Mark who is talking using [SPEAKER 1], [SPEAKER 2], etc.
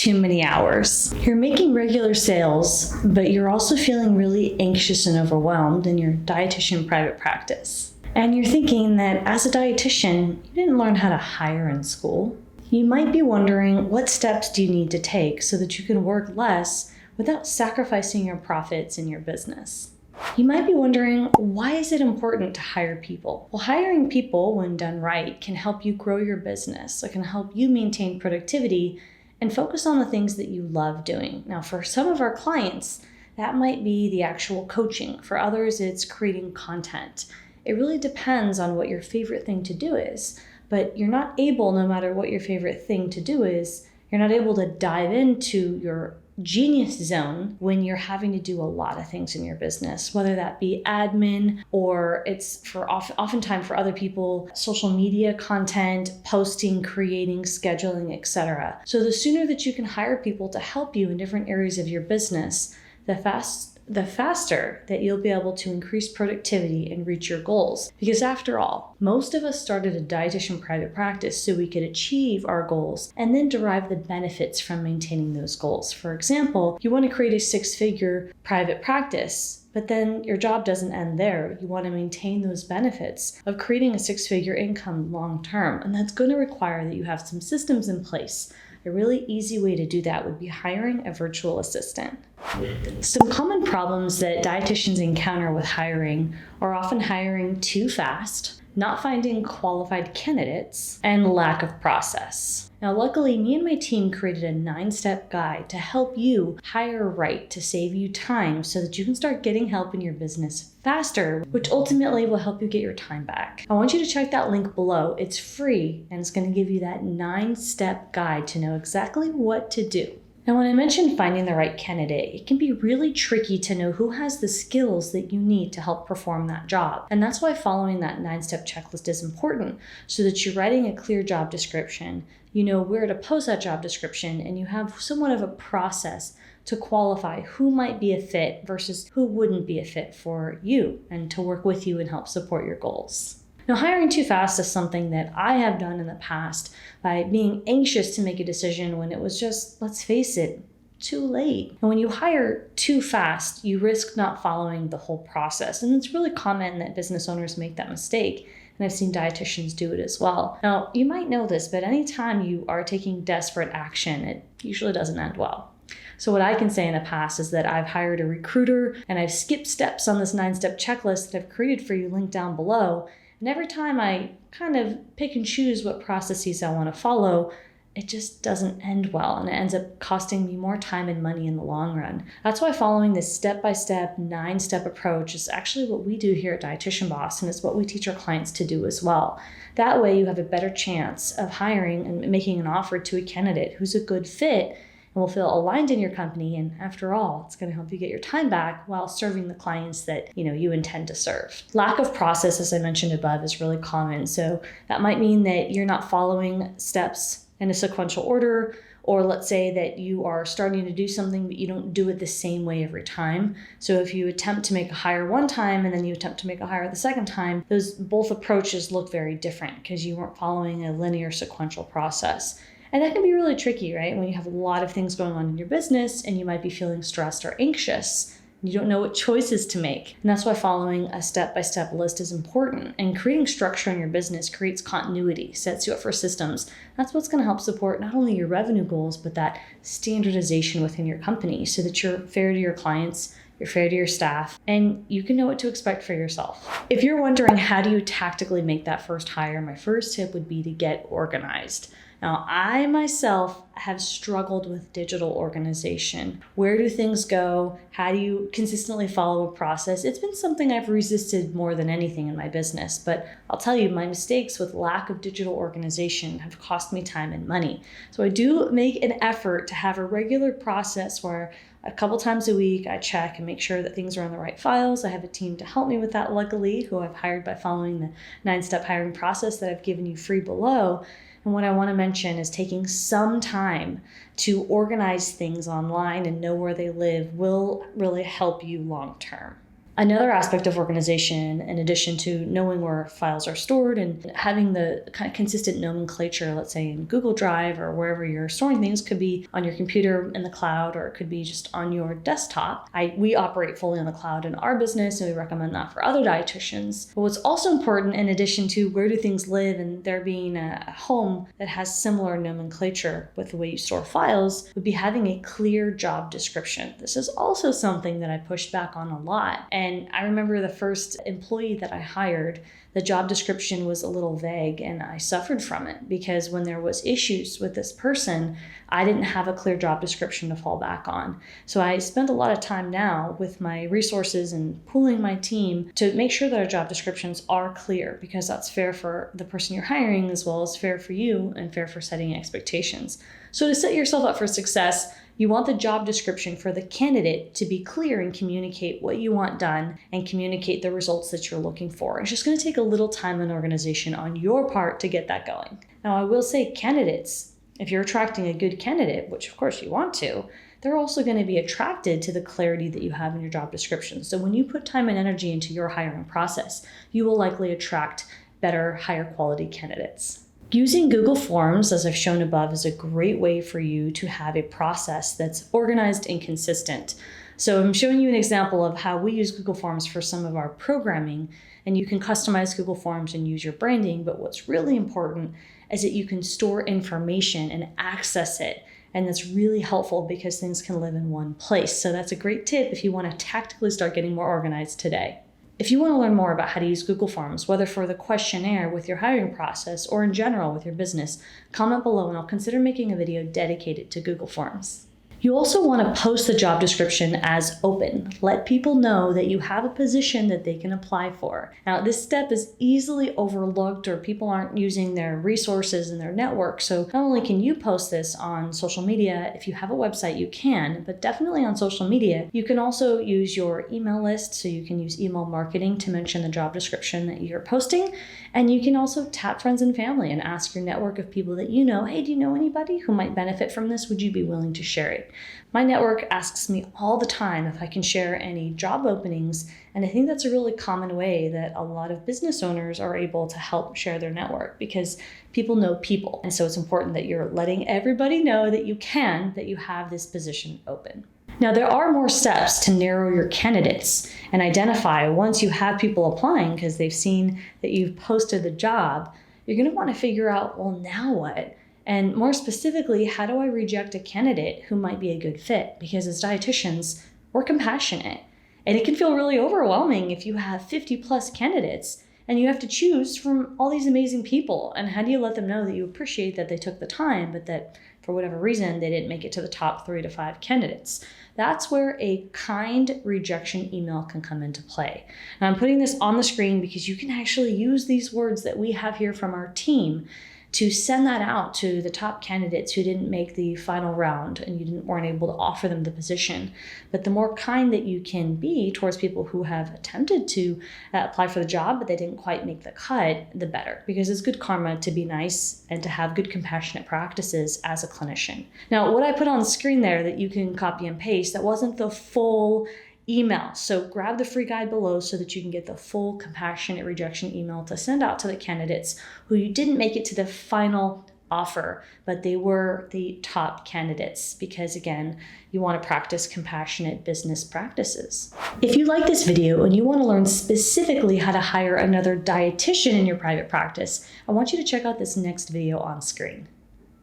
[SPEAKER 1] too many hours. You're making regular sales, but you're also feeling really anxious and overwhelmed in your dietitian private practice. And you're thinking that as a dietitian, you didn't learn how to hire in school. You might be wondering, what steps do you need to take so that you can work less without sacrificing your profits in your business? You might be wondering, why is it important to hire people? Well, hiring people, when done right, can help you grow your business. It can help you maintain productivity and focus on the things that you love doing. Now, for some of our clients, that might be the actual coaching. For others, it's creating content. It really depends on what your favorite thing to do is. But you're not able, no matter what your favorite thing to do is, you're not able to dive into your genius zone when you're having to do a lot of things in your business, whether that be admin or it's for oftentimes for other people, social media content, posting, creating, scheduling, etc. So the sooner that you can hire people to help you in different areas of your business, the faster that you'll be able to increase productivity and reach your goals. Because after all, most of us started a dietitian private practice so we could achieve our goals and then derive the benefits from maintaining those goals. For example, you want to create a 6-figure private practice, but then your job doesn't end there. You want to maintain those benefits of creating a 6-figure income long term. And that's going to require that you have some systems in place. A really easy way to do that would be hiring a virtual assistant. Some common problems that dietitians encounter with hiring are often hiring too fast, not finding qualified candidates, and lack of process. Now, luckily, me and my team created a 9-step guide to help you hire right, to save you time so that you can start getting help in your business faster, which ultimately will help you get your time back. I want you to check that link below. It's free, and it's going to give you that 9-step guide to know exactly what to do. Now, when I mentioned finding the right candidate, it can be really tricky to know who has the skills that you need to help perform that job. And that's why following that 9-step checklist is important, so that you're writing a clear job description, you know where to post that job description, and you have somewhat of a process to qualify who might be a fit versus who wouldn't be a fit for you and to work with you and help support your goals. Now, hiring too fast is something that I have done in the past by being anxious to make a decision when it was just, let's face it, too late. And when you hire too fast, you risk not following the whole process. And it's really common that business owners make that mistake. And I've seen dietitians do it as well. Now, you might know this, but anytime you are taking desperate action, it usually doesn't end well. So what I can say in the past is that I've hired a recruiter and I've skipped steps on this 9-step checklist that I've created for you, linked down below. And every time I kind of pick and choose what processes I want to follow, it just doesn't end well, and it ends up costing me more time and money in the long run. That's why following this step-by-step, 9-step approach is actually what we do here at Dietitian Boss, and it's what we teach our clients to do as well. That way you have a better chance of hiring and making an offer to a candidate who's a good fit and will feel aligned in your company. And after all, it's going to help you get your time back while serving the clients that you intend to serve. Lack of process, as I mentioned above, is really common. So that might mean that you're not following steps in a sequential order, or let's say that you are starting to do something, but you don't do it the same way every time. So if you attempt to make a hire one time and then you attempt to make a hire the second time, those both approaches look very different because you weren't following a linear sequential process. And that can be really tricky, right? When you have a lot of things going on in your business and you might be feeling stressed or anxious, you don't know what choices to make. And that's why following a step-by-step list is important. And creating structure in your business creates continuity, sets you up for systems. That's what's going to help support not only your revenue goals, but that standardization within your company so that you're fair to your clients, you're fair to your staff, and you can know what to expect for yourself. If you're wondering how do you tactically make that first hire, my first tip would be to get organized. Now, I myself have struggled with digital organization. Where do things go? How do you consistently follow a process? It's been something I've resisted more than anything in my business, but I'll tell you, my mistakes with lack of digital organization have cost me time and money. So I do make an effort to have a regular process where a couple times a week I check and make sure that things are on the right files. I have a team to help me with that, luckily, who I've hired by following the 9-step hiring process that I've given you free below. And what I want to mention is taking some time to organize things online and know where they live will really help you long term. Another aspect of organization, in addition to knowing where files are stored and having the kind of consistent nomenclature, let's say in Google Drive or wherever you're storing things, could be on your computer in the cloud, or it could be just on your desktop. We operate fully on the cloud in our business, and we recommend that for other dietitians. But what's also important, in addition to where do things live and there being a home that has similar nomenclature with the way you store files, would be having a clear job description. This is also something that I pushed back on a lot. And I remember the first employee that I hired, the job description was a little vague, and I suffered from it because when there was issues with this person, I didn't have a clear job description to fall back on. So I spend a lot of time now with my resources and pooling my team to make sure that our job descriptions are clear, because that's fair for the person you're hiring as well as fair for you and fair for setting expectations. So to set yourself up for success, you want the job description for the candidate to be clear and communicate what you want done and communicate the results that you're looking for. It's just going to take a little time and organization on your part to get that going. Now, I will say candidates, if you're attracting a good candidate, which of course you want to, they're also going to be attracted to the clarity that you have in your job description. So when you put time and energy into your hiring process, you will likely attract better, higher quality candidates. Using Google Forms, as I've shown above, is a great way for you to have a process that's organized and consistent. So I'm showing you an example of how we use Google Forms for some of our programming, and you can customize Google Forms and use your branding, but what's really important is that you can store information and access it. And that's really helpful because things can live in one place. So that's a great tip if you want to tactically start getting more organized today. If you want to learn more about how to use Google Forms, whether for the questionnaire with your hiring process or in general with your business, comment below and I'll consider making a video dedicated to Google Forms. You also want to post the job description as open. Let people know that you have a position that they can apply for. Now, this step is easily overlooked, or people aren't using their resources and their network. So not only can you post this on social media, if you have a website, you can, but definitely on social media, you can also use your email list. So you can use email marketing to mention the job description that you're posting. And you can also tap friends and family and ask your network of people that you know, hey, do you know anybody who might benefit from this? Would you be willing to share it? My network asks me all the time if I can share any job openings, and I think that's a really common way that a lot of business owners are able to help share their network, because people know people. And so it's important that you're letting everybody know that you have this position open. Now, there are more steps to narrow your candidates and identify once you have people applying because they've seen that you've posted the job. You're going to want to figure out, well, now what? And more specifically, how do I reject a candidate who might be a good fit? Because as dietitians, we're compassionate. And it can feel really overwhelming if you have 50 plus candidates and you have to choose from all these amazing people. And how do you let them know that you appreciate that they took the time, but that for whatever reason, they didn't make it to the top 3 to 5 candidates? That's where a kind rejection email can come into play. Now, I'm putting this on the screen because you can actually use these words that we have here from our team to send that out to the top candidates who didn't make the final round and you weren't able to offer them the position. But the more kind that you can be towards people who have attempted to apply for the job, but they didn't quite make the cut, the better, because it's good karma to be nice and to have good compassionate practices as a clinician. Now, what I put on the screen there that you can copy and paste, that wasn't the full email. So grab the free guide below so that you can get the full compassionate rejection email to send out to the candidates who you didn't make it to the final offer, but they were the top candidates, because again, you want to practice compassionate business practices. If you like this video and you want to learn specifically how to hire another dietitian in your private practice, I want you to check out this next video on screen.